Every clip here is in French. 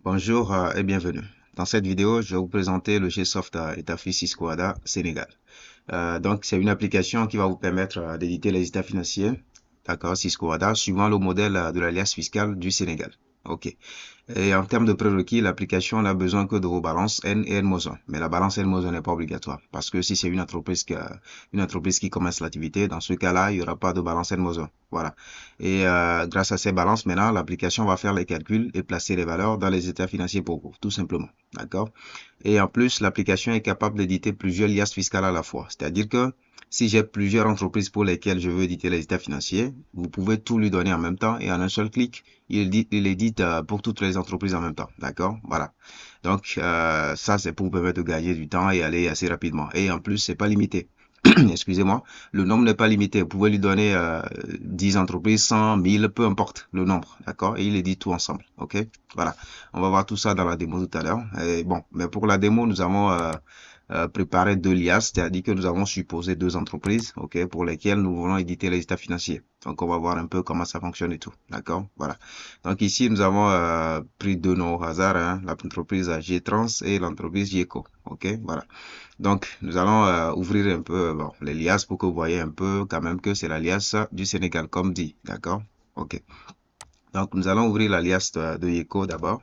Bonjour et bienvenue. Dans cette vidéo, je vais vous présenter le GSoft État-Fils Sisquadra Sénégal. Donc, c'est une application qui va vous permettre d'éditer les états financiers, d'accord, Sisquadra, suivant le modèle de l'alias fiscale du Sénégal. OK. Et en termes de prérequis, l'application n'a besoin que de vos balances N et N-1. Mais la balance N-1 n'est pas obligatoire. Parce que si c'est une entreprise qui commence l'activité, dans ce cas-là, il n'y aura pas de balance N-1. Voilà. Et grâce à ces balances, maintenant, l'application va faire les calculs et placer les valeurs dans les états financiers pour vous, tout simplement. D'accord? Et en plus, l'application est capable d'éditer plusieurs liasses fiscales à la fois. C'est-à-dire que si j'ai plusieurs entreprises pour lesquelles je veux éditer les états financiers, vous pouvez tout lui donner en même temps et en un seul clic, il édite pour toutes les entreprises en même temps. D'accord? Voilà. Donc, ça, c'est pour vous permettre de gagner du temps et aller assez rapidement. Et en plus, c'est pas limité. Excusez-moi, le nombre n'est pas limité. Vous pouvez lui donner 10 entreprises, 100, 1000, peu importe le nombre, d'accord? Et il édite tout ensemble, ok? Voilà, on va voir tout ça dans la démo tout à l'heure. Et bon, mais pour la démo, nous avons préparé deux liasses, c'est-à-dire que nous avons supposé deux entreprises, ok, pour lesquelles nous voulons éditer les états financiers. Donc, on va voir un peu comment ça fonctionne et tout, d'accord? Voilà. Donc ici, nous avons pris deux noms au hasard, hein, l'entreprise G-Trans et l'entreprise GECO, ok? Voilà. Donc, nous allons ouvrir un peu bon, les liasses pour que vous voyez un peu quand même que c'est l'alias du Sénégal, comme dit. D'accord? OK. Donc, nous allons ouvrir l'alias de Yeko d'abord.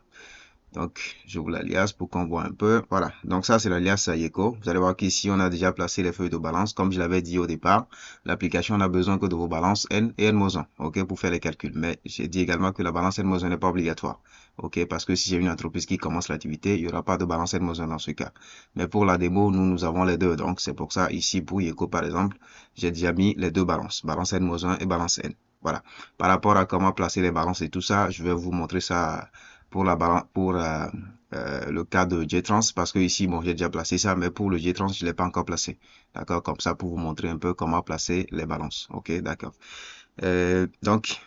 Donc, j'ouvre l'alias pour qu'on voit un peu. Voilà. Donc, ça, c'est l'alias Yeko. Vous allez voir qu'ici, on a déjà placé les feuilles de balance. Comme je l'avais dit au départ, l'application n'a besoin que de vos balances N et N-1, OK, pour faire les calculs. Mais j'ai dit également que la balance N-1 n'est pas obligatoire. OK, parce que si j'ai une entreprise qui commence l'activité, il n'y aura pas de balance N-1 dans ce cas. Mais pour la démo, nous avons les deux. Donc, c'est pour ça, ici, pour Yeko, par exemple, j'ai déjà mis les deux balances. Balance N-1 et balance N. Voilà. Par rapport à comment placer les balances et tout ça, je vais vous montrer ça pour le cas de JTrans parce que ici bon j'ai déjà placé ça mais pour le JTrans je l'ai pas encore placé, d'accord, comme ça pour vous montrer un peu comment placer les balances. OK, d'accord. Donc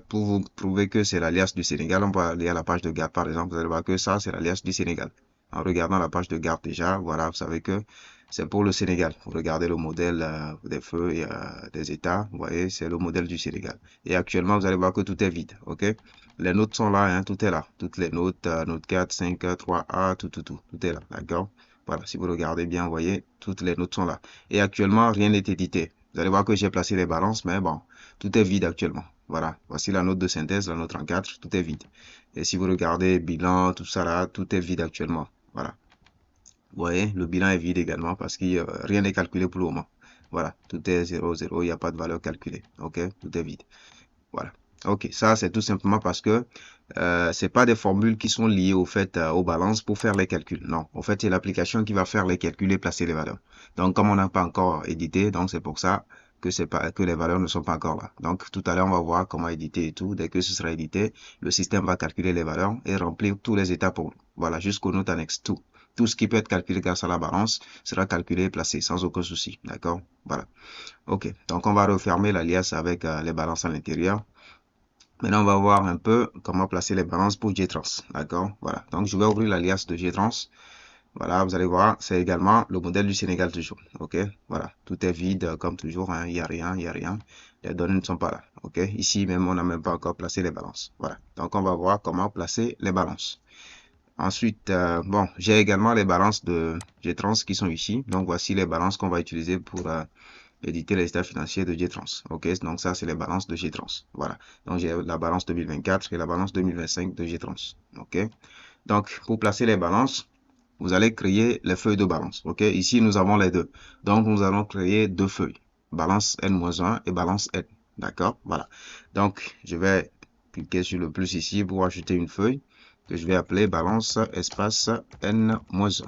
pour vous prouver que c'est l'alias du Sénégal, on va aller à la page de garde par exemple. Vous allez voir que ça c'est l'alias du Sénégal. En regardant la page de garde déjà, voilà, vous savez que c'est pour le Sénégal. Vous regardez le modèle des feux et des États, vous voyez, c'est le modèle du Sénégal. Et actuellement, vous allez voir que tout est vide, OK? Les notes sont là, hein, tout est là. Toutes les notes, note 4, 5, 3A, tout est là, d'accord? Voilà, si vous regardez bien, vous voyez, toutes les notes sont là. Et actuellement, rien n'est édité. Vous allez voir que j'ai placé les balances, mais bon, tout est vide actuellement. Voilà, voici la note de synthèse, la note en 4, tout est vide. Et si vous regardez bilan, tout ça là, tout est vide actuellement. Voilà. Vous voyez, le bilan est vide également parce que rien n'est calculé pour le moment. Voilà, tout est 0, 0, il n'y a pas de valeur calculée. OK, tout est vide. Voilà. OK, ça c'est tout simplement parce que c'est pas des formules qui sont liées au fait aux balances pour faire les calculs. Non, en fait, c'est l'application qui va faire les calculs et placer les valeurs. Donc comme on n'a pas encore édité, donc c'est pour ça que c'est pas que les valeurs ne sont pas encore là. Donc tout à l'heure, on va voir comment éditer et tout. Dès que ce sera édité, le système va calculer les valeurs et remplir tous les états pour nous. Voilà, jusqu'aux notes annexes, tout. Tout ce qui peut être calculé grâce à la balance sera calculé et placé sans aucun souci. D'accord? Voilà. OK. Donc, on va refermer l'alias avec les balances à l'intérieur. Maintenant, on va voir un peu comment placer les balances pour JTrans. D'accord? Voilà. Donc, je vais ouvrir l'alias de JTrans. Voilà, vous allez voir, c'est également le modèle du Sénégal toujours. OK? Voilà. Tout est vide comme toujours. Hein. Il n'y a rien, il n'y a rien. Les données ne sont pas là. OK? Ici, même, on n'a même pas encore placé les balances. Voilà. Donc, on va voir comment placer les balances. Ensuite, bon, j'ai également les balances de JTrans qui sont ici. Donc, voici les balances qu'on va utiliser pour éditer les états financiers de JTrans. OK, donc ça, c'est les balances de JTrans. Voilà. Donc, j'ai la balance 2024 et la balance 2025 de JTrans. OK. Donc, pour placer les balances, vous allez créer les feuilles de balance. OK. Ici, nous avons les deux. Donc, nous allons créer deux feuilles. Balance N-1 et balance N. D'accord. Voilà. Donc, je vais cliquer sur le plus ici pour ajouter une feuille que je vais appeler balance espace N-1.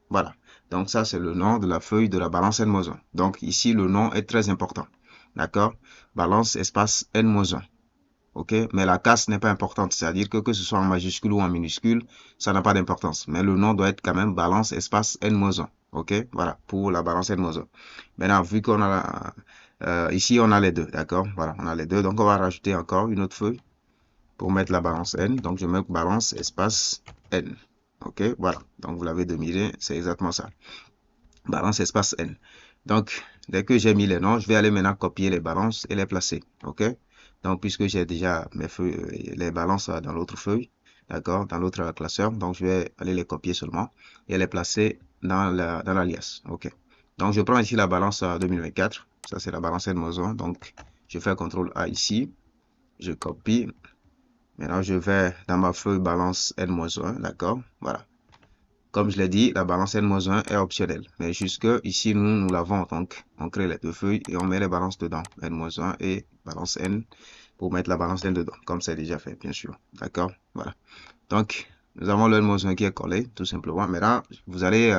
Voilà. Donc ça, c'est le nom de la feuille de la balance N-1. Donc ici, le nom est très important. D'accord? Balance espace N-1. OK? Mais la casse n'est pas importante. C'est-à-dire que ce soit en majuscule ou en minuscule, ça n'a pas d'importance. Mais le nom doit être quand même balance espace N-1. OK? Voilà. Pour la balance N-1. Maintenant, vu qu'on a ici, on a les deux. D'accord? Voilà. On a les deux. Donc, on va rajouter encore une autre feuille pour mettre la balance N. Donc, je mets balance espace N. OK, voilà. Donc, vous l'avez deviné, c'est exactement ça. Balance espace N. Donc, dès que j'ai mis les noms, je vais aller maintenant copier les balances et les placer. OK? Donc, puisque j'ai déjà mes feuilles, les balances dans l'autre feuille, d'accord, dans l'autre classeur. Donc, je vais aller les copier seulement et les placer dans l'alias. OK. Donc, je prends ici la balance 2024. Ça, c'est la balance N-1. Donc, je fais CTRL A ici. Je copie. Maintenant, je vais dans ma feuille balance N-1, d'accord? Voilà. Comme je l'ai dit, la balance N-1 est optionnelle. Mais jusque ici, nous l'avons. Donc, on crée les deux feuilles et on met les balances dedans. N-1 et balance N pour mettre la balance N dedans. Comme c'est déjà fait, bien sûr. D'accord? Voilà. Donc, nous avons le N-1 qui est collé, tout simplement. Maintenant, vous allez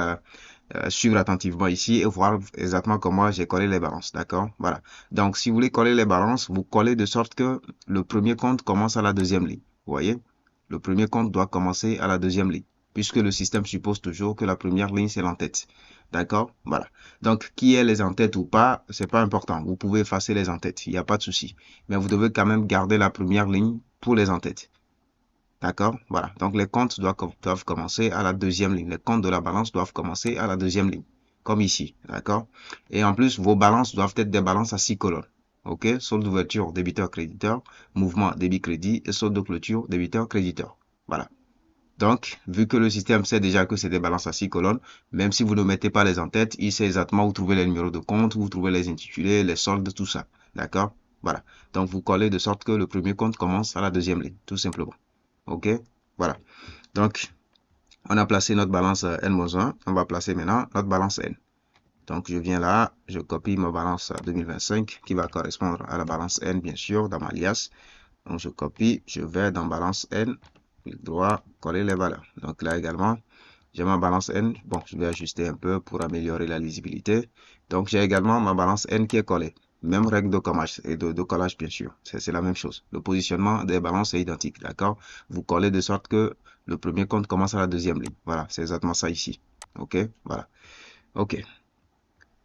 suivre attentivement ici et voir exactement comment j'ai collé les balances. D'accord? Voilà. Donc, si vous voulez coller les balances, vous collez de sorte que le premier compte commence à la deuxième ligne. Vous voyez? Le premier compte doit commencer à la deuxième ligne, puisque le système suppose toujours que la première ligne, c'est l'entête. D'accord? Voilà. Donc, qui est les entêtes ou pas, c'est pas important. Vous pouvez effacer les entêtes, il n'y a pas de souci. Mais vous devez quand même garder la première ligne pour les entêtes. D'accord? Voilà. Donc, les comptes doivent commencer à la deuxième ligne. Les comptes de la balance doivent commencer à la deuxième ligne. Comme ici. D'accord? Et en plus, vos balances doivent être des balances à 6 colonnes. OK? Solde d'ouverture, débiteur, créditeur, mouvement, débit, crédit et solde de clôture, débiteur, créditeur. Voilà. Donc, vu que le système sait déjà que c'est des balances à 6 colonnes, même si vous ne mettez pas les en-têtes, il sait exactement où trouver les numéros de compte, où trouver les intitulés, les soldes, tout ça. D'accord? Voilà. Donc, vous collez de sorte que le premier compte commence à la deuxième ligne, tout simplement. OK? Voilà. Donc, on a placé notre balance N-1. On va placer maintenant notre balance N. Donc, je viens là, je copie ma balance 2025 qui va correspondre à la balance N, bien sûr, dans ma liasse. Donc, je copie, je vais dans balance N, clic droit, coller les valeurs. Donc, là également, j'ai ma balance N. Bon, je vais ajuster un peu pour améliorer la lisibilité. Donc, j'ai également ma balance N qui est collée. Même règle de collage, de collage bien sûr. C'est la même chose. Le positionnement des balances est identique, d'accord? Vous collez de sorte que le premier compte commence à la deuxième ligne. Voilà, c'est exactement ça ici. OK? Voilà. OK.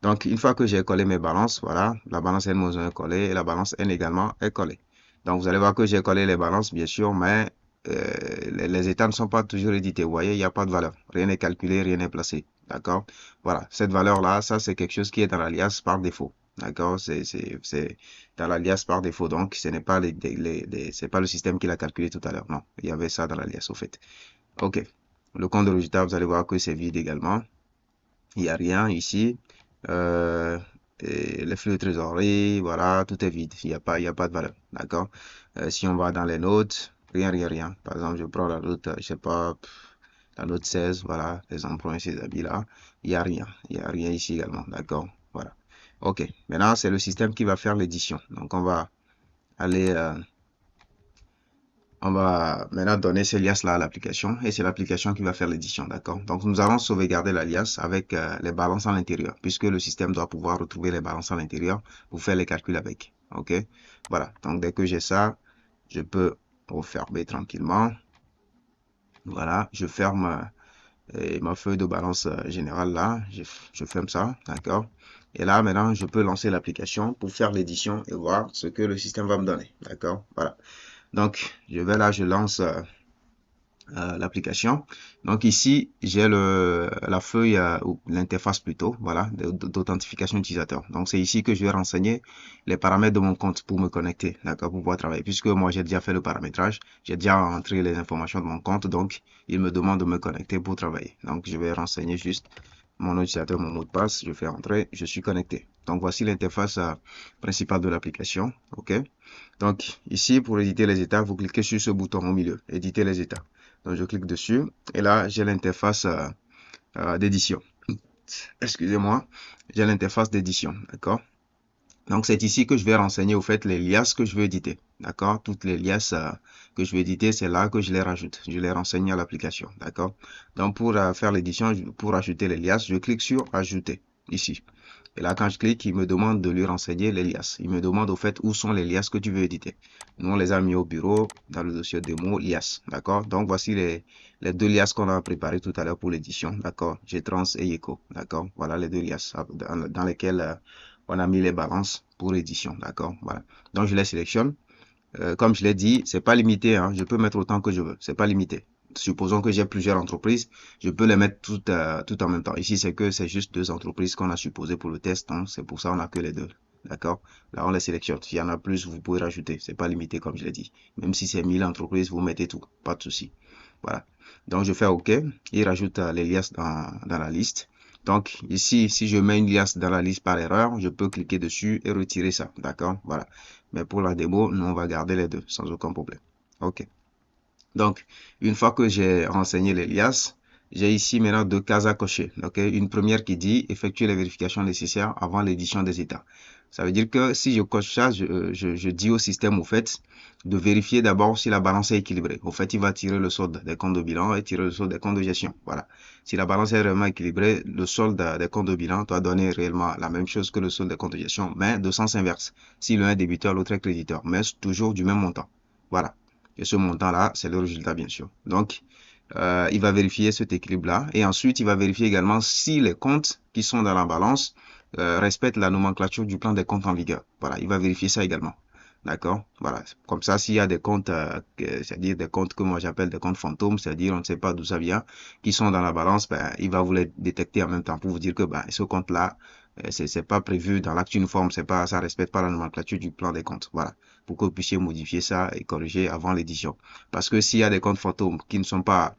Donc, une fois que j'ai collé mes balances, voilà, la balance N-1 est collée et la balance N également est collée. Donc, vous allez voir que j'ai collé les balances, bien sûr, mais les états ne sont pas toujours édités. Vous voyez, il n'y a pas de valeur. Rien n'est calculé, rien n'est placé. D'accord? Voilà, cette valeur-là, ça, c'est quelque chose qui est dans l'alias par défaut. D'accord? C'est dans l'alias par défaut. Donc, ce n'est pas c'est pas le système qui l'a calculé tout à l'heure. Non, il y avait ça dans l'alias, au fait. OK. Le compte de résultat, vous allez voir que c'est vide également. Il n'y a rien ici. Et les flux de trésorerie, voilà, tout est vide. Il n'y a pas de valeur. D'accord? Si on va dans les notes, rien. Par exemple, je prends la note, je sais pas, la note 16, voilà, les emprunts, ces habits-là. Il n'y a rien. Il n'y a rien ici également. D'accord? Voilà. OK. Maintenant, c'est le système qui va faire l'édition. Donc, on va aller, on va maintenant donner ce lias-là à l'application et c'est l'application qui va faire l'édition, d'accord? Donc, nous allons sauvegarder l'alias avec les balances à l'intérieur puisque le système doit pouvoir retrouver les balances à l'intérieur pour faire les calculs avec, ok? Voilà, donc dès que j'ai ça, je peux refermer tranquillement. Voilà, je ferme ma feuille de balance générale là, je ferme ça, d'accord? Et là, maintenant, je peux lancer l'application pour faire l'édition et voir ce que le système va me donner, d'accord? Voilà. Donc, je vais là, je lance l'application. Donc ici, j'ai la feuille ou l'interface plutôt, voilà, d'authentification utilisateur. Donc c'est ici que je vais renseigner les paramètres de mon compte pour me connecter, d'accord, pour pouvoir travailler. Puisque moi j'ai déjà fait le paramétrage, j'ai déjà entré les informations de mon compte, donc il me demande de me connecter pour travailler. Donc je vais renseigner juste mon utilisateur, mon mot de passe, je fais entrer, je suis connecté. Donc voici l'interface principale de l'application, ok. Donc ici, pour éditer les états, vous cliquez sur ce bouton au milieu, éditer les états. Donc je clique dessus et là j'ai l'interface d'édition. Excusez-moi, j'ai l'interface d'édition, d'accord? Donc c'est ici que je vais renseigner au fait les liasses que je veux éditer, d'accord? Toutes les liasses que je veux éditer, c'est là que je les rajoute. Je les renseigne à l'application, d'accord? Donc pour faire l'édition, pour ajouter les liasses, je clique sur ajouter ici. Et là, quand je clique, il me demande de lui renseigner les liasses. Il me demande au fait où sont les liasses que tu veux éditer. Nous, on les a mis au bureau dans le dossier démo liasses. D'accord? Donc, voici les deux liasses qu'on a préparées tout à l'heure pour l'édition. D'accord? Gtrans et Eco. D'accord? Voilà les deux liasses dans lesquelles on a mis les balances pour l'édition. D'accord? Voilà. Donc, je les sélectionne. Comme je l'ai dit, c'est pas limité. Hein. Je peux mettre autant que je veux. C'est pas limité. Supposons que j'ai plusieurs entreprises, je peux les mettre toutes en même temps. Ici, c'est que c'est juste deux entreprises qu'on a supposées pour le test. Hein. C'est pour ça qu'on a que les deux. D'accord? Là, on les sélectionne. S'il y en a plus, vous pouvez rajouter. C'est pas limité, comme je l'ai dit. Même si c'est 1000 entreprises, vous mettez tout. Pas de souci. Voilà. Donc, je fais OK. Il rajoute les liasses dans la liste. Donc, ici, si je mets une liasse dans la liste par erreur, je peux cliquer dessus et retirer ça. D'accord? Voilà. Mais pour la démo, nous, on va garder les deux sans aucun problème. OK. Donc, une fois que j'ai renseigné les liasses, j'ai ici maintenant deux cases à cocher. Okay? Une première qui dit effectuer les vérifications nécessaires avant l'édition des états. Ça veut dire que si je coche ça, je dis au système, au fait, de vérifier d'abord si la balance est équilibrée. Au fait, il va tirer le solde des comptes de bilan et tirer le solde des comptes de gestion. Voilà. Si la balance est réellement équilibrée, le solde des comptes de bilan doit donner réellement la même chose que le solde des comptes de gestion, mais de sens inverse. Si l'un est débiteur, l'autre est créditeur, mais toujours du même montant. Voilà. Et ce montant-là, c'est le résultat, bien sûr. Donc, il va vérifier cet équilibre-là. Et ensuite, il va vérifier également si les comptes qui sont dans la balance respectent la nomenclature du plan des comptes en vigueur. Voilà, il va vérifier ça également. D'accord? Voilà. Comme ça, s'il y a des comptes, c'est-à-dire des comptes que moi j'appelle des comptes fantômes, c'est-à-dire on ne sait pas d'où ça vient, qui sont dans la balance, ben, il va vous les détecter en même temps pour vous dire que ben, ce compte-là, c'est pas prévu dans l'acte uniforme, c'est pas, ça respecte pas la nomenclature du plan des comptes. Voilà. Pour que vous puissiez modifier ça et corriger avant l'édition. Parce que s'il y a des comptes fantômes qui ne sont pas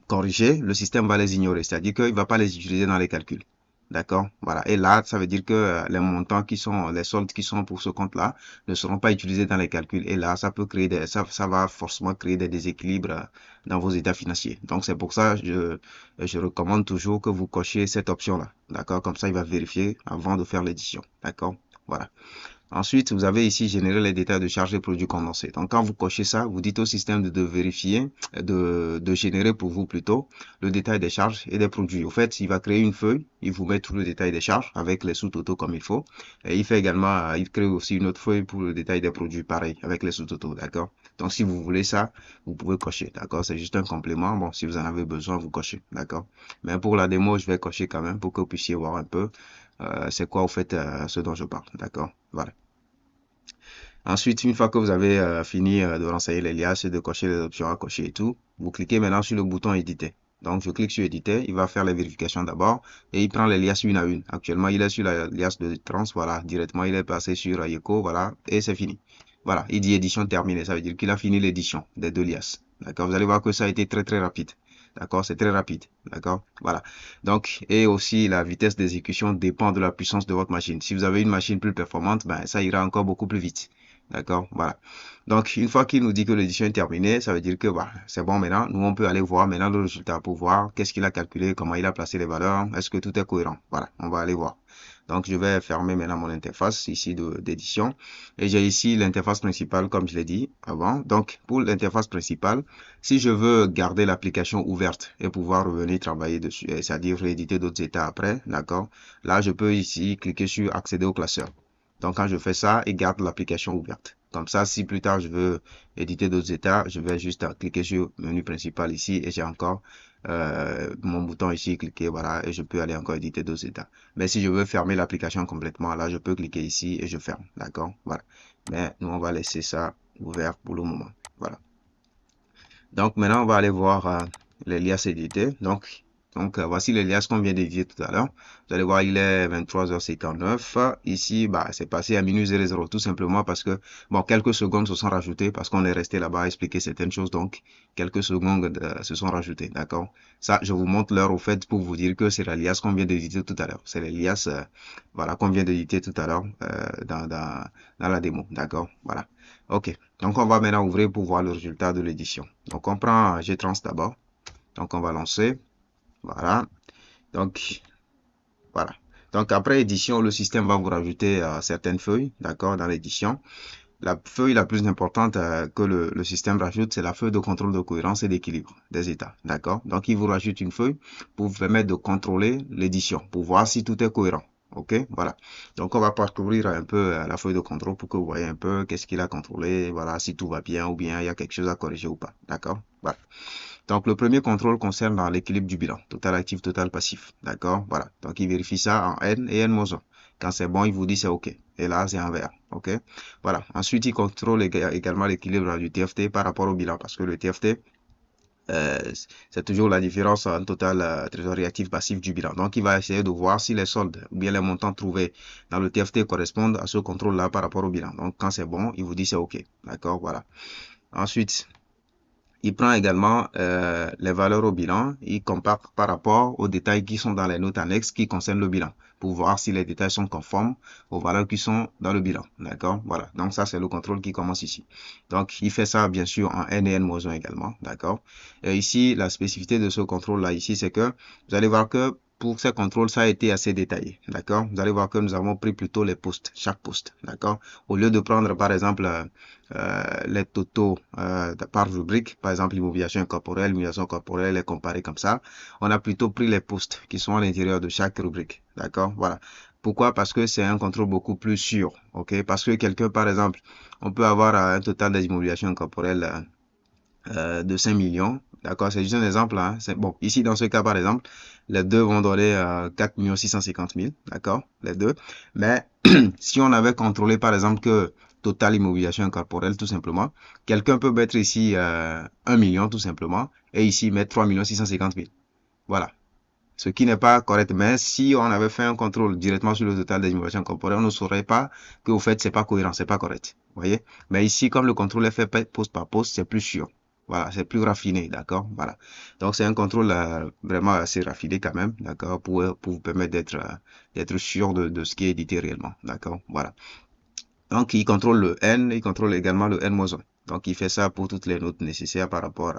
corrigés, le système va les ignorer. C'est-à-dire qu'il ne va pas les utiliser dans les calculs. D'accord? Voilà. Et là, ça veut dire que les montants qui sont, les soldes qui sont pour ce compte-là ne seront pas utilisés dans les calculs. Et là, ça peut créer ça va forcément créer des déséquilibres dans vos états financiers. Donc, c'est pour ça, je recommande toujours que vous cochiez cette option-là. D'accord? Comme ça, il va vérifier avant de faire l'édition. D'accord? Voilà. Ensuite, vous avez ici générer les détails de charges et produits condensés. Donc, quand vous cochez ça, vous dites au système de vérifier, de générer pour vous plutôt le détail des charges et des produits. Au fait, il va créer une feuille, il vous met tout le détail des charges avec les sous-totaux comme il faut. Et il fait également, il crée aussi une autre feuille pour le détail des produits, pareil, avec les sous-totaux, d'accord? Donc, si vous voulez ça, vous pouvez cocher, d'accord? C'est juste un complément. Bon, si vous en avez besoin, vous cochez, d'accord? Mais pour la démo, je vais cocher quand même pour que vous puissiez voir un peu c'est quoi, au fait, ce dont je parle, d'accord? Voilà. Ensuite, une fois que vous avez fini de renseigner les liasses et de cocher les options à cocher et tout, vous cliquez maintenant sur le bouton éditer. Donc, je clique sur éditer, il va faire les vérifications d'abord et il prend les liasses une à une. Actuellement, il est sur la liasse de trans, voilà, directement, il est passé sur IECO, voilà, et c'est fini. Voilà, il dit édition terminée, ça veut dire qu'il a fini l'édition des deux liasses. D'accord, vous allez voir que ça a été très très rapide. D'accord, c'est très rapide. D'accord, voilà. Donc, et aussi la vitesse d'exécution dépend de la puissance de votre machine. Si vous avez une machine plus performante, ben, ça ira encore beaucoup plus vite. D'accord, voilà. Donc, une fois qu'il nous dit que l'édition est terminée, ça veut dire que bah, c'est bon maintenant. Nous, on peut aller voir maintenant le résultat pour voir qu'est-ce qu'il a calculé, comment il a placé les valeurs, est-ce que tout est cohérent. Voilà, on va aller voir. Donc, je vais fermer maintenant mon interface ici d'édition. Et j'ai ici l'interface principale, comme je l'ai dit avant. Donc, pour l'interface principale, si je veux garder l'application ouverte et pouvoir revenir travailler dessus, c'est-à-dire rééditer d'autres états après, d'accord, là, je peux ici cliquer sur accéder au classeur. Donc, quand je fais ça, il garde l'application ouverte. Comme ça, si plus tard je veux éditer d'autres états, je vais juste cliquer sur le menu principal ici et j'ai encore mon bouton ici, cliquer, voilà, et je peux aller encore éditer d'autres états. Mais si je veux fermer l'application complètement, là, je peux cliquer ici et je ferme, d'accord? Voilà. Mais nous, on va laisser ça ouvert pour le moment. Voilà. Donc, maintenant, on va aller voir les liasses éditées. Donc voici les liasses qu'on vient d'éditer tout à l'heure. Vous allez voir, il est 23h59. Ici, bah, c'est passé à minuit 00, tout simplement parce que, bon, quelques secondes se sont rajoutées parce qu'on est resté là-bas à expliquer certaines choses. Donc, quelques secondes se sont rajoutées, d'accord? Ça, je vous montre l'heure au fait pour vous dire que c'est la liasse qu'on vient d'éditer tout à l'heure. C'est les liasses, voilà, qu'on vient d'éditer tout à l'heure dans la démo, d'accord? Voilà. OK. Donc, on va maintenant ouvrir pour voir le résultat de l'édition. Donc, on prend GTrans d'abord. Donc, on va lancer. Voilà. Donc, voilà. Donc, après édition, le système va vous rajouter certaines feuilles, d'accord, dans l'édition. La feuille la plus importante que le système rajoute, c'est la feuille de contrôle de cohérence et d'équilibre des états, d'accord. Donc, il vous rajoute une feuille pour vous permettre de contrôler l'édition, pour voir si tout est cohérent. OK, voilà. Donc, on va parcourir un peu la feuille de contrôle pour que vous voyez un peu qu'est-ce qu'il a contrôlé, voilà, si tout va bien ou bien il y a quelque chose à corriger ou pas, d'accord. Voilà. Donc, le premier contrôle concerne dans l'équilibre du bilan, total actif, total passif. D'accord? Voilà. Donc, il vérifie ça en N et N-1. Quand c'est bon, il vous dit c'est OK. Et là, c'est en vert. OK? Voilà. Ensuite, il contrôle également l'équilibre du TFT par rapport au bilan parce que le TFT, c'est toujours la différence en total trésorerie actif passif du bilan. Donc, il va essayer de voir si les soldes ou bien les montants trouvés dans le TFT correspondent à ce contrôle-là par rapport au bilan. Donc, quand c'est bon, il vous dit c'est OK. D'accord? Voilà. Ensuite, il prend également les valeurs au bilan. Il compare par rapport aux détails qui sont dans les notes annexes qui concernent le bilan pour voir si les détails sont conformes aux valeurs qui sont dans le bilan. D'accord? Voilà. Donc, ça, c'est le contrôle qui commence ici. Donc, il fait ça, bien sûr, en N et N-1 également. D'accord? Et ici, la spécificité de ce contrôle-là, ici, c'est que vous allez voir que pour ces contrôles, ça a été assez détaillé. D'accord? Vous allez voir que nous avons pris plutôt les postes, chaque poste. D'accord? Au lieu de prendre, par exemple, les totaux par rubrique, par exemple l'immobilisation corporelle, l'immobilisation corporelle est comparée comme ça. On a plutôt pris les postes qui sont à l'intérieur de chaque rubrique. D'accord? Voilà. Pourquoi? Parce que c'est un contrôle beaucoup plus sûr. OK? Parce que quelqu'un, par exemple, on peut avoir un total d'immobilisation corporelle de 5 millions. D'accord? C'est juste un exemple. Hein. Bon, ici, dans ce cas, par exemple, les deux vont donner 4 650 000. D'accord? Les deux. Mais si on avait contrôlé, par exemple, que Total Immobilisation Corporelle, tout simplement, quelqu'un peut mettre ici 1 million, tout simplement, et ici mettre 3 650 000. Voilà. Ce qui n'est pas correct. Mais si on avait fait un contrôle directement sur le total des immobilisations corporelles, on ne saurait pas que, au fait, c'est pas cohérent, c'est pas correct. Vous voyez? Mais ici, comme le contrôle est fait poste par poste, c'est plus sûr. Voilà, c'est plus raffiné, d'accord? Voilà. Donc, c'est un contrôle vraiment assez raffiné quand même, d'accord? Pour vous permettre d'être sûr de ce qui est édité réellement, d'accord? Voilà. Donc, il contrôle le N, il contrôle également le N-1. Donc, il fait ça pour toutes les notes nécessaires par rapport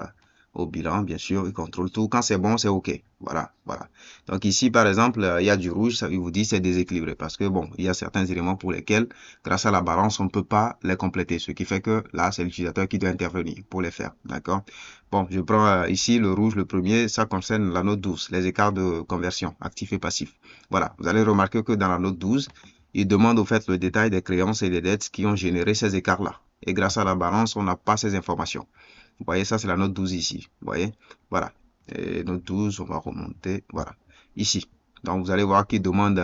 au bilan, bien sûr. Il contrôle tout. Quand c'est bon, c'est OK. Voilà, voilà. Donc, ici, par exemple, il y a du rouge. Ça, il vous dit c'est déséquilibré parce que, bon, il y a certains éléments pour lesquels, grâce à la balance, on ne peut pas les compléter. Ce qui fait que là, c'est l'utilisateur qui doit intervenir pour les faire. D'accord? Bon, je prends ici le rouge, le premier. Ça concerne la note 12, les écarts de conversion, actif et passif. Voilà. Vous allez remarquer que dans la note 12, il demande au fait le détail des créances et des dettes qui ont généré ces écarts-là. Et grâce à la balance, on n'a pas ces informations. Vous voyez, ça c'est la note 12 ici. Vous voyez, voilà. Et note 12, on va remonter, voilà, ici. Donc vous allez voir qu'il demande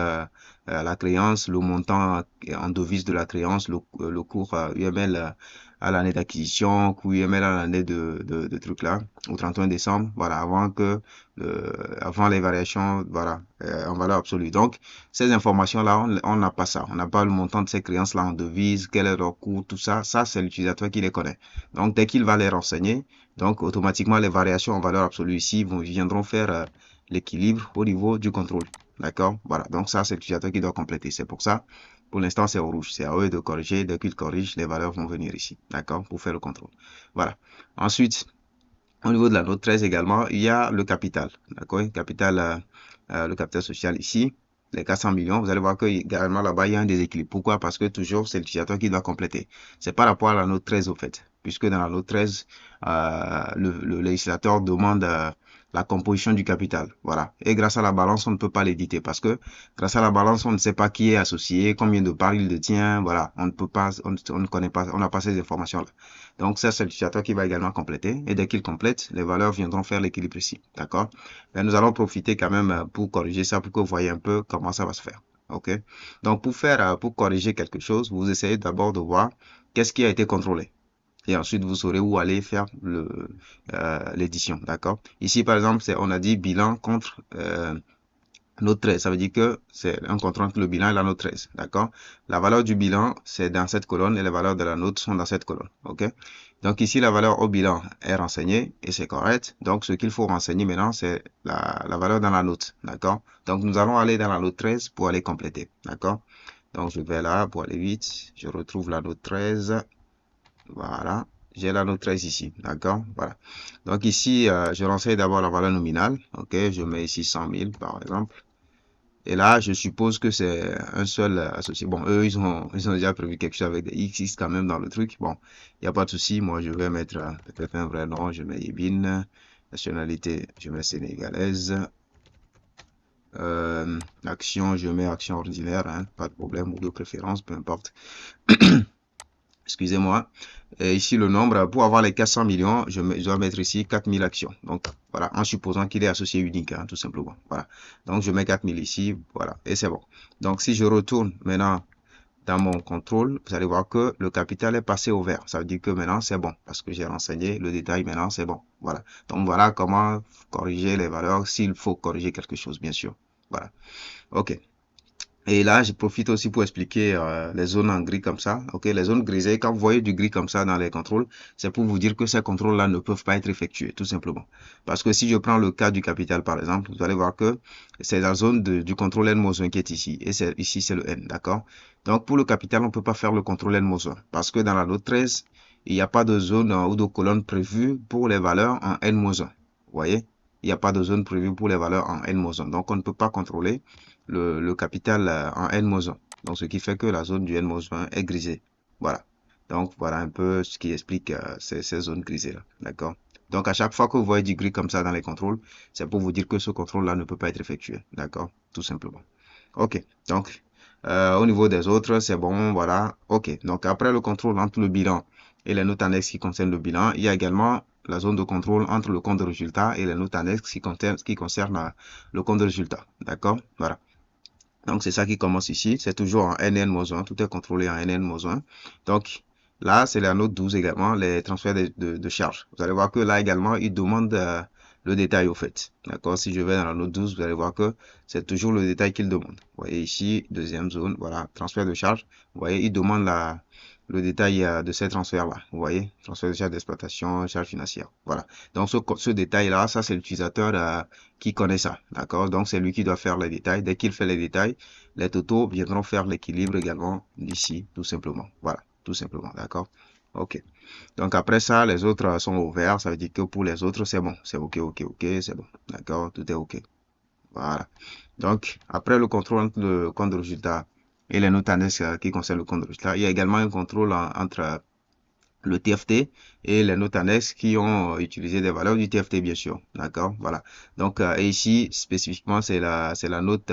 la créance, le montant en devise de la créance, le cours UML à l'année d'acquisition, coût UML à l'année de truc là, au 31 décembre, voilà, avant les variations, voilà, en valeur absolue. Donc, ces informations-là, on n'a pas ça. On n'a pas le montant de ces créances-là en devise, quel est leur coût, tout ça. Ça, c'est l'utilisateur qui les connaît. Donc, dès qu'il va les renseigner, donc automatiquement, les variations en valeur absolue ici viendront faire l'équilibre au niveau du contrôle. D'accord? Voilà. Donc, ça, c'est l'utilisateur qui doit compléter. C'est pour ça, pour l'instant, c'est au rouge. C'est à eux de corriger. Dès qu'ils corrigent, les valeurs vont venir ici. D'accord? Pour faire le contrôle. Voilà. Ensuite, au niveau de la note 13 également, il y a le capital. D'accord? Le capital social ici, les 400 millions. Vous allez voir que également là-bas, il y a un déséquilibre. Pourquoi? Parce que toujours, c'est l'utilisateur qui doit compléter. C'est par rapport à la note 13 au fait. Puisque dans la note 13, le législateur demande la composition du capital. Voilà. Et grâce à la balance, on ne peut pas l'éditer parce que grâce à la balance, on ne sait pas qui est associé, combien de parts il détient. Voilà. On ne peut pas, on ne connaît pas, on n'a pas ces informations-là. Donc, ça, c'est l'utilisateur qui va également compléter. Et dès qu'il complète, les valeurs viendront faire l'équilibre ici. D'accord? Mais nous allons profiter quand même pour corriger ça, pour que vous voyez un peu comment ça va se faire. OK? Donc, pour corriger quelque chose, vous essayez d'abord de voir qu'est-ce qui a été contrôlé. Et ensuite, vous saurez où aller faire l'édition. D'accord? Ici, par exemple, on a dit bilan contre note 13, ça veut dire que c'est un contrat entre le bilan et la note 13, d'accord? La valeur du bilan, c'est dans cette colonne et les valeurs de la note sont dans cette colonne, ok? Donc ici, la valeur au bilan est renseignée et c'est correct. Donc ce qu'il faut renseigner maintenant, c'est la valeur dans la note, d'accord? Donc nous allons aller dans la note 13 pour aller compléter, d'accord? Donc je vais là pour aller vite. Je retrouve la note 13. Voilà. J'ai la note 13 ici, d'accord? Voilà. Donc ici, je renseigne d'abord la valeur nominale, ok? Je mets ici 100 000 par exemple. Et là, je suppose que c'est un seul associé. Bon, eux, ils ont déjà prévu quelque chose avec des X quand même dans le truc. Bon, il n'y a pas de souci. Moi, je vais mettre peut-être un vrai nom. Je mets Yébine. Nationalité, je mets sénégalaise. Action, je mets action ordinaire. Hein, pas de problème. Ou de préférence, peu importe. Excusez-moi. Et ici, le nombre, pour avoir les 400 millions, je dois mettre ici 4000 actions. Donc, voilà, en supposant qu'il est associé unique, hein, tout simplement. Voilà. Donc, je mets 4000 ici, voilà, et c'est bon. Donc, si je retourne maintenant dans mon contrôle, vous allez voir que le capital est passé au vert. Ça veut dire que maintenant, c'est bon, parce que j'ai renseigné le détail, maintenant, c'est bon. Voilà. Donc, voilà comment corriger les valeurs, s'il faut corriger quelque chose, bien sûr. Voilà. OK. Et là, je profite aussi pour expliquer les zones en gris comme ça. Ok, les zones grisées, quand vous voyez du gris comme ça dans les contrôles, c'est pour vous dire que ces contrôles-là ne peuvent pas être effectués, tout simplement. Parce que si je prends le cas du capital, par exemple, vous allez voir que c'est la zone du contrôle N-1 qui est ici. Et ici, c'est le N, d'accord? Donc, pour le capital, on ne peut pas faire le contrôle N-1. Parce que dans la note 13, il n'y a pas de zone ou de colonne prévue pour les valeurs en N-1. Vous voyez? Il n'y a pas de zone prévue pour les valeurs en N-1. Donc, on ne peut pas contrôler le capital en N-1. Donc, ce qui fait que la zone du N-1 est grisée. Voilà. Donc, voilà un peu ce qui explique ces zones grisées-là. D'accord? Donc, à chaque fois que vous voyez du gris comme ça dans les contrôles, c'est pour vous dire que ce contrôle-là ne peut pas être effectué. D'accord? Tout simplement. OK. Donc, au niveau des autres, c'est bon. Voilà. OK. Donc, après le contrôle entre le bilan et les notes annexes qui concernent le bilan, il y a également la zone de contrôle entre le compte de résultat et les notes annexes qui concernent le compte de résultat. D'accord? Voilà. Donc, c'est ça qui commence ici. C'est toujours en NN-1. Tout est contrôlé en NN-1. Donc, là, c'est la note 12 également, les transferts de charges. Vous allez voir que là également, il demande le détail au fait. D'accord? Si je vais dans la note 12, vous allez voir que c'est toujours le détail qu'il demande. Vous voyez ici, deuxième zone, voilà, transfert de charges. Vous voyez, il demande le détail de ces transferts-là. Vous voyez, transfert de charges d'exploitation, charges financières. Voilà. Donc, ce détail-là, ça, c'est l'utilisateur qui connaît ça. D'accord? Donc, c'est lui qui doit faire les détails. Dès qu'il fait les détails, les totaux viendront faire l'équilibre également d'ici, tout simplement. Voilà, tout simplement. D'accord? OK. Donc, après ça, les autres sont ouverts. Ça veut dire que pour les autres, c'est bon. C'est OK, OK, OK, c'est bon. D'accord? Tout est OK. Voilà. Donc, après le contrôle entre le compte de résultat et les notes annexes qui concernent le compte de résultat, il y a également un contrôle entre le TFT et les notes annexes qui ont utilisé des valeurs du TFT, bien sûr. D'accord? Voilà. Donc, et ici, spécifiquement, c'est la note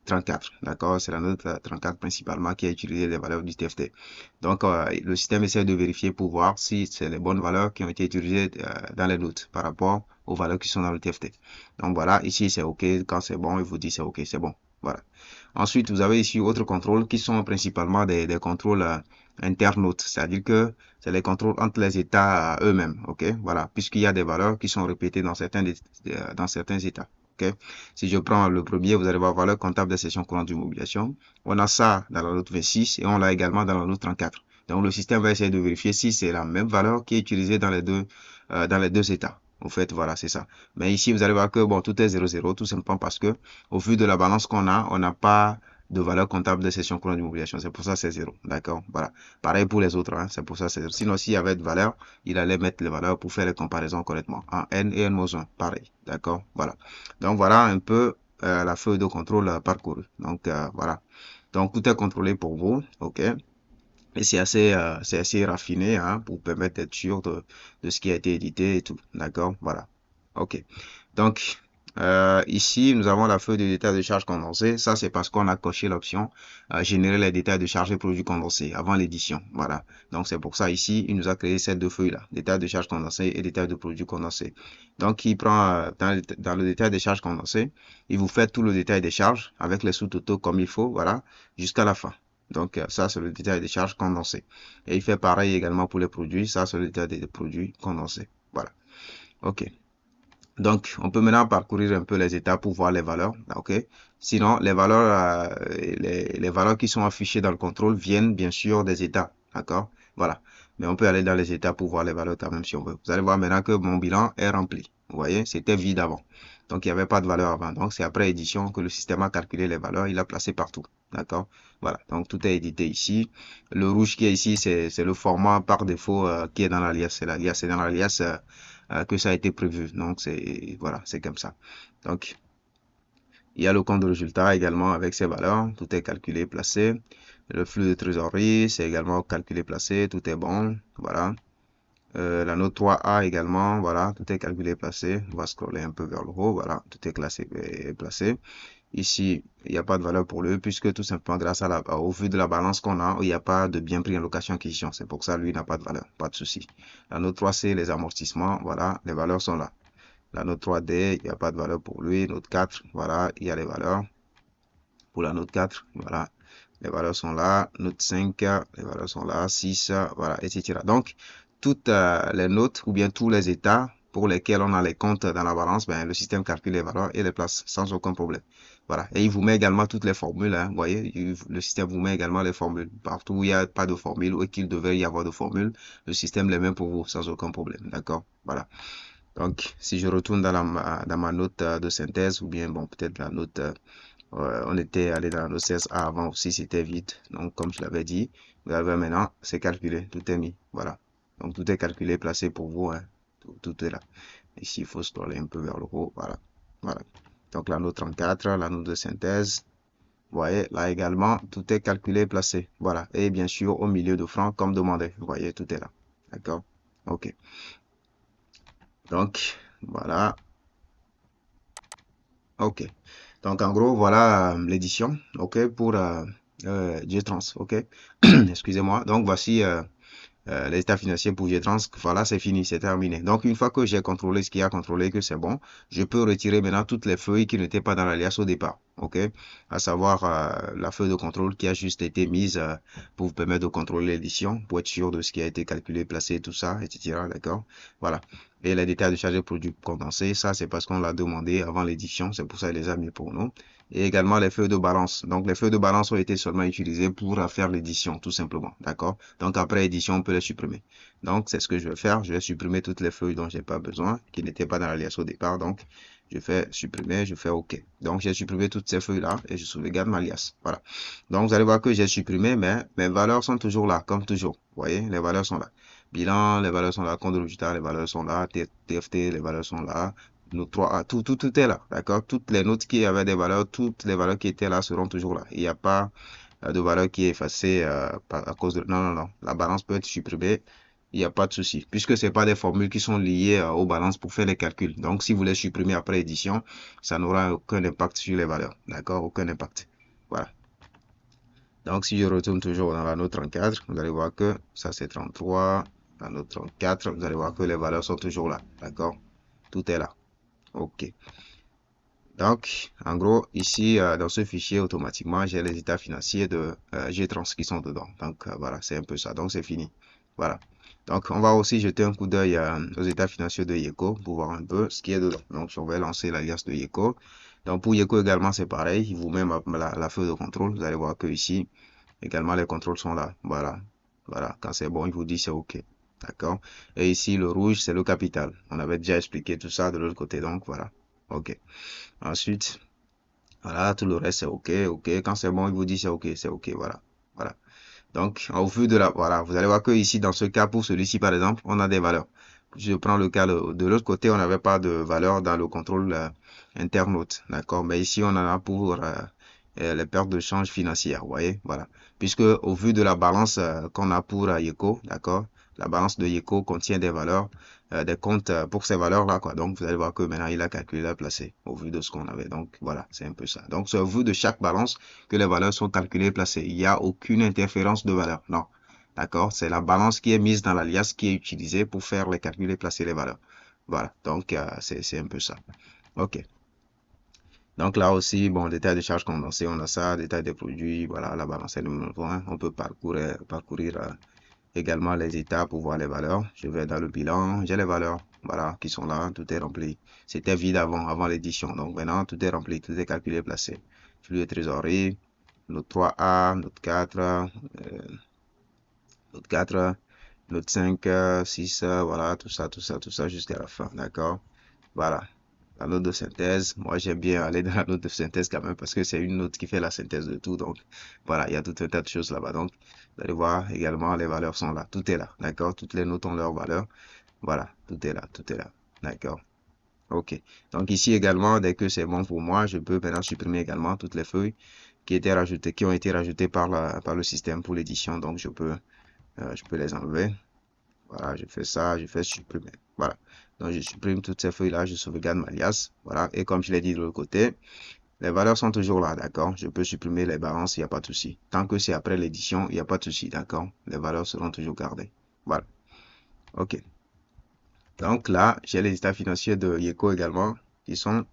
34. D'accord? C'est la note 34 principalement qui a utilisé des valeurs du TFT. Donc, le système essaie de vérifier pour voir si c'est les bonnes valeurs qui ont été utilisées dans les notes par rapport aux valeurs qui sont dans le TFT. Donc, voilà. Ici, c'est OK. Quand c'est bon, il vous dit c'est OK, c'est bon. Voilà. Ensuite, vous avez ici autres contrôles qui sont principalement des contrôles internautes, c'est-à-dire que c'est les contrôles entre les états eux-mêmes, ok? Voilà, puisqu'il y a des valeurs qui sont répétées dans certains états, ok? Si je prends le premier, vous allez voir valeur comptable des sessions courantes d'immobilisation. On a ça dans la note 26 et on l'a également dans la note 34. Donc, le système va essayer de vérifier si c'est la même valeur qui est utilisée dans les deux états. Au fait, voilà, c'est ça. Mais ici, vous allez voir que, bon, tout est 0,0, tout simplement parce que, au vu de la balance qu'on a, on n'a pas de valeur comptable de session courantes d'immobilisation. C'est pour ça que c'est 0. D'accord? Voilà. Pareil pour les autres, hein. C'est pour ça que c'est 0. Sinon, s'il y avait de valeur, il allait mettre les valeurs pour faire les comparaisons correctement. En N et N-1. Pareil. D'accord? Voilà. Donc, voilà un peu la feuille de contrôle parcourue. Donc, voilà. Donc, tout est contrôlé pour vous. OK? Et c'est assez raffiné, hein, pour permettre d'être sûr de ce qui a été édité et tout. D'accord? Voilà. OK. Donc, ici, nous avons la feuille de détail de charges condensées. Ça, c'est parce qu'on a coché l'option générer les détails de charges et produits condensés avant l'édition. Voilà. Donc, c'est pour ça, ici, il nous a créé ces deux feuilles-là. Détail de charges condensées et détail de produits condensés. Donc, il prend dans le détail des charges condensées, il vous fait tout le détail des charges avec les sous-totaux comme il faut, voilà, jusqu'à la fin. Donc, ça, c'est le détail des charges condensées. Et il fait pareil également pour les produits. Ça, c'est le détail des produits condensés. Voilà. OK. Donc, on peut maintenant parcourir un peu les étapes pour voir les valeurs. OK. Sinon, les valeurs qui sont affichées dans le contrôle viennent bien sûr des états. D'accord. Voilà. Mais on peut aller dans les étapes pour voir les valeurs quand même si on veut. Vous allez voir maintenant que mon bilan est rempli. Vous voyez, c'était vide avant. Donc, il n'y avait pas de valeur avant. Donc, c'est après édition que le système a calculé les valeurs. Il a placé partout. D'accord. Voilà. Donc, tout est édité ici. Le rouge qui est ici, c'est le format par défaut qui est dans l'alias. C'est dans l'alias que ça a été prévu. Donc, voilà, c'est comme ça. Donc, il y a le compte de résultat également avec ses valeurs. Tout est calculé, placé. Le flux de trésorerie, c'est également calculé, placé. Tout est bon. Voilà. La note 3A également, voilà, tout est calculé, placé. On va scroller un peu vers le haut, voilà, tout est classé et placé. Ici, il n'y a pas de valeur pour lui, puisque tout simplement, grâce au vu de la balance qu'on a, il n'y a pas de bien pris en location acquisition. C'est pour ça, lui, il n'a pas de valeur, pas de souci. La note 3C, les amortissements, voilà, les valeurs sont là. La note 3D, il n'y a pas de valeur pour lui. Note 4, voilà, il y a les valeurs. Pour la note 4, voilà, les valeurs sont là. Note 5, les valeurs sont là. 6, voilà, etc. Donc, toutes les notes ou bien tous les états pour lesquels on a les comptes dans la balance, ben, le système calcule les valeurs et les place sans aucun problème. Voilà. Et il vous met également toutes les formules, hein. Vous voyez, le système vous met également les formules. Partout où il n'y a pas de formule ou qu'il devait y avoir de formule, le système les met pour vous sans aucun problème. D'accord? Voilà. Donc, si je retourne dans ma note de synthèse, ou bien, bon, peut-être la note, on était allé dans la note 16A avant aussi, c'était vide. Donc, comme je l'avais dit, vous avez maintenant, c'est calculé, tout est mis. Voilà. Donc, tout est calculé, placé pour vous, hein. Tout est là. Ici, il faut scroller un peu vers le haut. Voilà. Voilà. Donc, la note 34, la note de synthèse. Vous voyez, là également, tout est calculé, placé. Voilà. Et bien sûr, au milieu de francs, comme demandé. Vous voyez, tout est là. D'accord? OK. Donc, voilà. OK. Donc, en gros, voilà l'édition. OK, pour JTrans. OK. Excusez-moi. Donc, voici les états financiers pour JTrans. Voilà, c'est fini, c'est terminé. Donc, une fois que j'ai contrôlé ce qu'il y a contrôlé, que c'est bon, je peux retirer maintenant toutes les feuilles qui n'étaient pas dans l'alias au départ. OK. À savoir la feuille de contrôle qui a juste été mise pour vous permettre de contrôler l'édition, pour être sûr de ce qui a été calculé, placé, tout ça, etc. D'accord. Voilà. Et les détails de charge de produits condensés, ça c'est parce qu'on l'a demandé avant l'édition, c'est pour ça qu'il les a mis pour nous. Et également les feuilles de balance. Donc les feuilles de balance ont été seulement utilisées pour faire l'édition, tout simplement. D'accord? Donc après édition, on peut les supprimer. Donc c'est ce que je vais faire. Je vais supprimer toutes les feuilles dont j'ai pas besoin, qui n'étaient pas dans l'alias au départ. Donc je fais supprimer, je fais OK. Donc j'ai supprimé toutes ces feuilles-là et je sauvegarde ma alias. Voilà. Donc vous allez voir que j'ai supprimé, mais mes valeurs sont toujours là, comme toujours. Vous voyez, les valeurs sont là. Bilan, les valeurs sont là. Compte de résultat, les valeurs sont là. TFT, les valeurs sont là. Nos 3A, tout est là. D'accord? Toutes les notes qui avaient des valeurs, toutes les valeurs qui étaient là seront toujours là. Il n'y a pas de valeur qui est effacée à cause de... Non, non, non. La balance peut être supprimée. Il n'y a pas de souci. Puisque ce n'est pas des formules qui sont liées aux balances pour faire les calculs. Donc, si vous les supprimez après édition, ça n'aura aucun impact sur les valeurs. D'accord? Aucun impact. Voilà. Donc, si je retourne toujours dans la note 34, vous allez voir que ça c'est 33. La note 34, vous allez voir que les valeurs sont toujours là. D'accord? Tout est là. OK. Donc, en gros, ici, dans ce fichier, automatiquement, j'ai les états financiers de JTrans qui sont dedans. Donc, voilà, c'est un peu ça. Donc, c'est fini. Voilà. Donc, on va aussi jeter un coup d'œil aux états financiers de Yeco pour voir un peu ce qui est dedans. Donc, on va lancer l'alias de Yeco. Donc, pour Yeco également, c'est pareil. Il vous met la feuille de contrôle. Vous allez voir que ici, également, les contrôles sont là. Voilà. Voilà. Quand c'est bon, il vous dit c'est OK. D'accord? Et ici, le rouge, c'est le capital. On avait déjà expliqué tout ça de l'autre côté. Donc, voilà. OK. Ensuite, voilà, tout le reste, c'est OK. OK. Quand c'est bon, il vous dit c'est OK. C'est OK. Voilà. Voilà. Donc, au vu de la, voilà, vous allez voir que ici, dans ce cas, pour celui-ci, par exemple, on a des valeurs. Je prends le cas de l'autre côté, on n'avait pas de valeur dans le contrôle internaute. D'accord? Mais ici, on en a pour les pertes de change financières. Vous voyez? Voilà. Puisque, au vu de la balance qu'on a pour Yeco, d'accord? La balance de Yeco contient des valeurs, des comptes pour ces valeurs-là, quoi. Donc, vous allez voir que maintenant, il a calculé, il a placé au vu de ce qu'on avait. Donc, voilà, c'est un peu ça. Donc, c'est au vu de chaque balance que les valeurs sont calculées et placées. Il n'y a aucune interférence de valeur. Non. D'accord? C'est la balance qui est mise dans l'alias qui est utilisée pour faire les calculs et placer les valeurs. Voilà. Donc, c'est un peu ça. OK. Donc là aussi, bon, détail de charges condensées, on a ça, détail des produits, voilà, la balance est le 1. On peut parcourir également les étapes pour voir les valeurs. Je vais dans le bilan, j'ai les valeurs, voilà, qui sont là, tout est rempli. C'était vide avant l'édition. Donc maintenant, tout est rempli, tout est calculé, placé. Flux de trésorerie, note 3A, note 4, note 4, note 5, 6, voilà, tout ça jusqu'à la fin, d'accord? Voilà. La note de synthèse, moi j'aime bien aller dans la note de synthèse quand même parce que c'est une note qui fait la synthèse de tout. Donc voilà, il y a tout un tas de choses là-bas. Donc vous allez voir également les valeurs sont là. Tout est là, d'accord? Toutes les notes ont leurs valeurs. Voilà, tout est là, tout est là. D'accord? OK. Donc ici également, dès que c'est bon pour moi, je peux maintenant supprimer également toutes les feuilles qui étaient rajoutées, qui ont été rajoutées par le système pour l'édition. Donc je peux les enlever. Voilà, je fais ça, je fais supprimer. Voilà. Donc, je supprime toutes ces feuilles-là, je sauvegarde ma alias. Voilà. Et comme je l'ai dit de l'autre côté, les valeurs sont toujours là, d'accord? Je peux supprimer les balances, il n'y a pas de souci. Tant que c'est après l'édition, il n'y a pas de souci, d'accord? Les valeurs seront toujours gardées. Voilà. OK. Donc là, j'ai les états financiers de Yeco également qui sont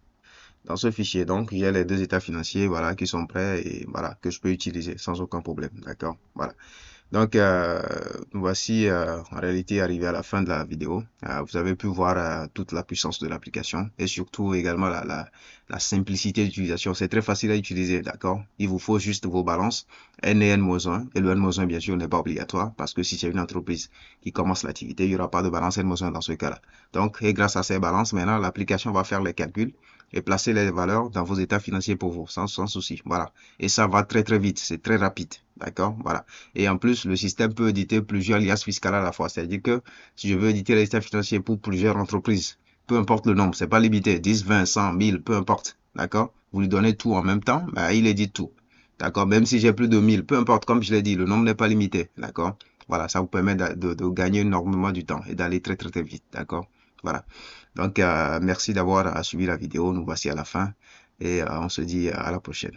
dans ce fichier. Donc, j'ai les deux états financiers, voilà, qui sont prêts et voilà, que je peux utiliser sans aucun problème, d'accord? Voilà. Donc, nous voici en réalité arrivé à la fin de la vidéo. Vous avez pu voir toute la puissance de l'application et surtout également la simplicité d'utilisation. C'est très facile à utiliser, d'accord? Il vous faut juste vos balances N et N-1 et le N-1 bien sûr n'est pas obligatoire parce que si c'est une entreprise qui commence l'activité, il n'y aura pas de balance N-1 dans ce cas-là. Donc, et grâce à ces balances, maintenant, l'application va faire les calculs et placer les valeurs dans vos états financiers pour vous, sans souci. Voilà. Et ça va très très vite, c'est très rapide, d'accord? Voilà. Et en plus, le système peut éditer plusieurs liasses fiscales à la fois. C'est-à-dire que si je veux éditer les états financiers pour plusieurs entreprises, peu importe le nombre, c'est pas limité, 10, 20, 100, 1000, peu importe, d'accord? Vous lui donnez tout en même temps, bah, il édite tout, d'accord? Même si j'ai plus de 1000, peu importe, comme je l'ai dit, le nombre n'est pas limité, d'accord? Voilà, ça vous permet de gagner énormément du temps et d'aller très, très, très vite, d'accord? Voilà. Donc, merci d'avoir suivi la vidéo. Nous voici à la fin et on se dit à la prochaine.